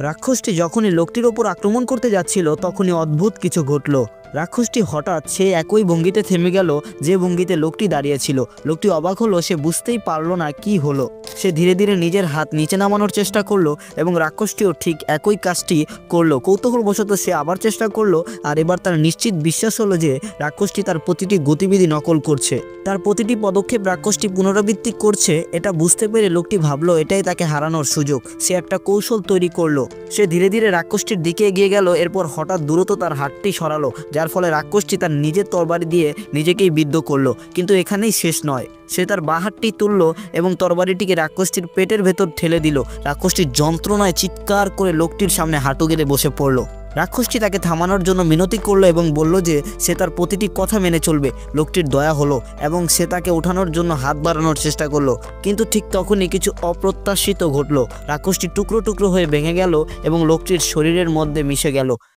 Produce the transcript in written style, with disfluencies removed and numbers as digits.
রাক্ষসটি যখনই লোকটির ওপর আক্রমণ করতে যাচ্ছিল তখনই অদ্ভুত কিছু ঘটল। রাক্ষসটি হঠাৎ সে একই ভঙ্গিতে থেমে গেল যে ভঙ্গিতে লোকটি দাঁড়িয়েছিল। লোকটি অবাক হলো, সে বুঝতেই পারলো না কি হলো। সে ধীরে ধীরে নিজের হাত নিচে নামানোর চেষ্টা করলো এবং রাক্ষসটিও ঠিক একই কাজটি করলো। কৌতূহলবশত সে আবার চেষ্টা করলো, আর এবার তার নিশ্চিত বিশ্বাস হলো যে রাক্ষসটি তার প্রতিটি গতিবিধি নকল করছে। তার প্রতিটি পদক্ষেপ রাক্ষসটি পুনরাবৃত্তি করছে। এটা বুঝতে পেরে লোকটি ভাবলো এটাই তাকে হারানোর সুযোগ। সে একটা কৌশল তৈরি করলো। সে ধীরে ধীরে রাক্ষসটির দিকে এগিয়ে গেল। এরপর হঠাৎ দ্রুত তার হাতটি সরালো, যার ফলে রাক্ষসটি তার নিজের তরবারি দিয়ে নিজেকেই বিদ্ধ করলো। কিন্তু এখানেই শেষ নয়। সে তার বাঁ হাতটি তুললো এবং তরবারিটিকে রাক্ষসটির পেটের ভেতর ঠেলে দিল। রাক্ষসটির যন্ত্রণায় চিৎকার করে লোকটির সামনে হাঁটু গেড়ে বসে পড়লো। রাক্ষসটি তাকে থামানোর জন্য মিনতি করলো এবং বলল যে সে তার প্রতিটি কথা মেনে চলবে। লোকটির দয়া হলো এবং সে তাকে ওঠানোর জন্য হাত বাড়ানোর চেষ্টা করলো। কিন্তু ঠিক তখনই কিছু অপ্রত্যাশিত ঘটলো। রাক্ষসটি টুকরো টুকরো হয়ে ভেঙে গেল এবং লোকটির শরীরের মধ্যে মিশে গেল।